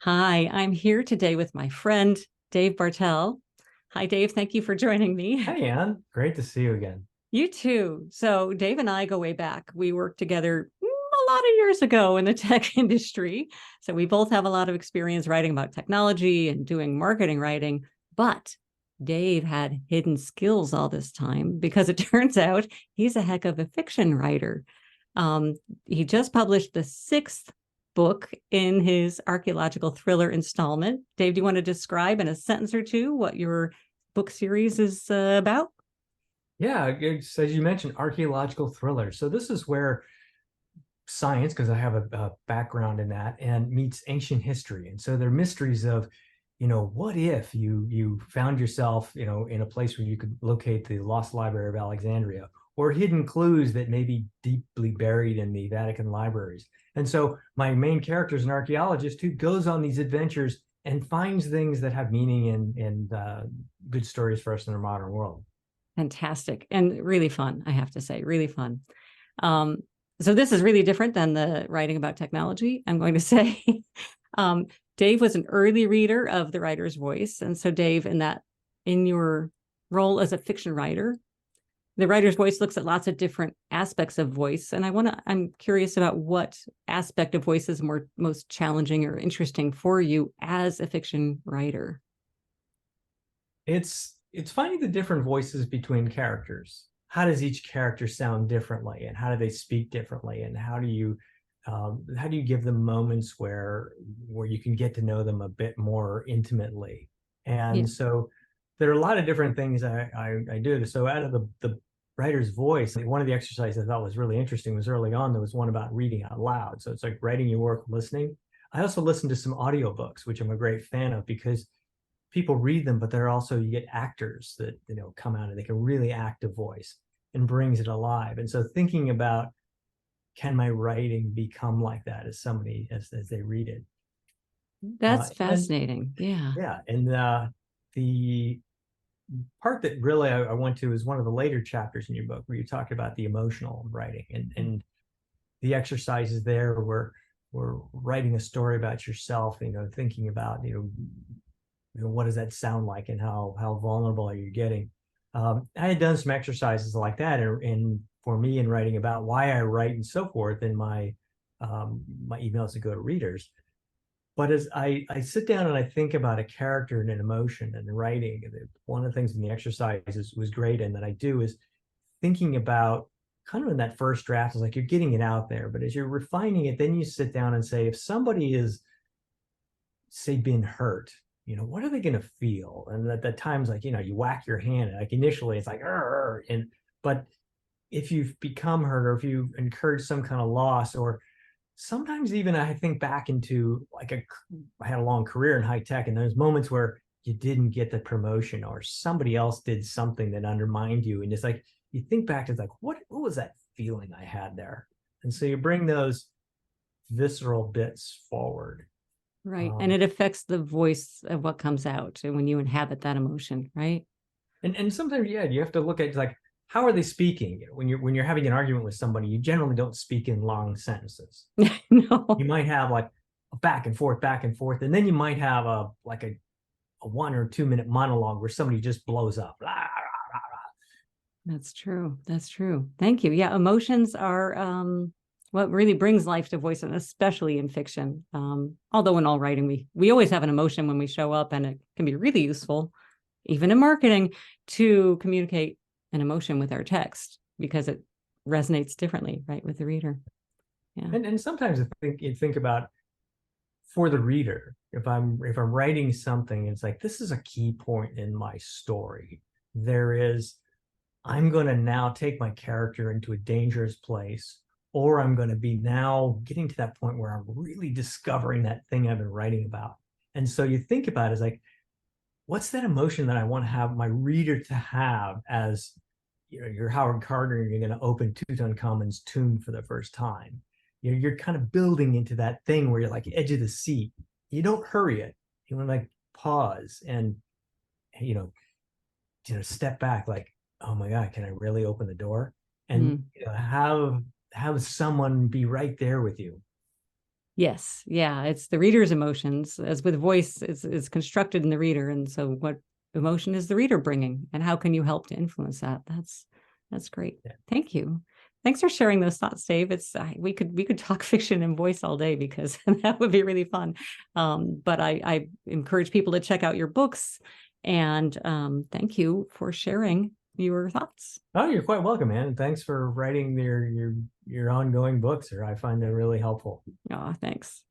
Hi, I'm here today with my friend, Dave Bartel. Hi, Dave. Thank you for joining me. Hey, Ann. Great to see you again. You too. So, Dave and I go way back. We worked together a lot of years ago in the tech industry. So, we both have a lot of experience writing about technology and doing marketing writing. But Dave had hidden skills all this time because it turns out he's a heck of a fiction writer. Um, he just published the sixth book in his archaeological thriller installment. Dave, do you want to describe in a sentence or two what your book series is about? Yeah, it's, as you mentioned, archaeological thrillers. So this is where science, because I have a background in that, and meets ancient history. And so they're mysteries of, what if you found yourself, in a place where you could locate the lost library of Alexandria, or hidden clues that may be deeply buried in the Vatican libraries. And so my main character is an archaeologist who goes on these adventures and finds things that have meaning and good stories for us in the modern world. Fantastic and really fun, I have to say, really fun. Um, so this is really different than the writing about technology, I'm going to say. um, Dave was an early reader of the writer's voice. And so Dave, in your role as a fiction writer, the writer's voice looks at lots of different aspects of voice. And I'm curious about what aspect of voice is most challenging or interesting for you as a fiction writer. It's finding the different voices between characters. How does each character sound differently, and how do they speak differently, and how do you give them moments where you can get to know them a bit more intimately? Yeah, And so there are a lot of different things I do. So out of the writer's voice, one of the exercises I thought was really interesting was early on, there was one about reading out loud. So it's like writing your work, listening. I also listen to some audiobooks, which I'm a great fan of because people read them, but they're also, you get actors that come out and they can really act a voice and brings it alive. And so thinking about, can my writing become like that as somebody as they read it? that's And fascinating. Yeah. yeah, and the part that really I went to is one of the later chapters in your book where you talk about the emotional writing and the exercises there where we're writing a story about yourself, thinking about, what does that sound like and how vulnerable are you getting? I had done some exercises like that, and for me in writing about why I write and so forth in my emails that go to readers. But as I sit down and I think about a character and an emotion and writing, one of the things in the exercises was great and that I do is thinking about kind of in that first draft is like you're getting it out there, but as you're refining it, then you sit down and say, if somebody is, say, been hurt, what are they going to feel? And at times, like, you whack your hand, like initially it's like, and but if you've become hurt or if you've incurred some kind of loss, or sometimes even I think back into I had a long career in high tech, and there's moments where you didn't get the promotion or somebody else did something that undermined you. And it's like, you think back to, it's like, what was that feeling I had there? And so you bring those visceral bits forward. Right. And Um, it affects the voice of what comes out when you inhabit that emotion, right? and sometimes, yeah, you have to look at, like, how are they speaking? When you're having an argument with somebody, you generally don't speak in long sentences. You No, might have like a back and forth, and then you might have a 1 or 2 minute monologue where somebody just blows up. that's true. That's true. Thank you. Yeah, emotions are what really brings life to voice, and especially in fiction. Although in all writing, we always have an emotion when we show up, and it can be really useful, even in marketing, to communicate an emotion with our text because it resonates differently, right, with the reader. Yeah. And sometimes you think about, for the reader, if I'm writing something, it's like, this is a key point in my story. There is, I'm going to now take my character into a dangerous place, or I'm going to be now getting to that point where I'm really discovering that thing I've been writing about. And so you think about it as like, what's that emotion that I want to have my reader to have as, you're Howard Carter and you're going to open Tutankhamun's tomb for the first time. You're kind of building into that thing where you're like edge of the seat. You don't hurry it. You want to like pause and you know step back, like, oh my god, can I really open the door? And Mm. have someone be right there with you. Yes. Yeah. It's the reader's emotions, as with voice is constructed in the reader. And so what emotion is the reader bringing, and how can you help to influence that? That's great. Yeah. Thank you. Thanks for sharing those thoughts, Dave. It's we could talk fiction and voice all day, because that would be really fun. But I encourage people to check out your books, and thank you for sharing your thoughts. Oh, you're quite welcome, man. And thanks for writing your ongoing books, or I find they're really helpful. Oh, thanks.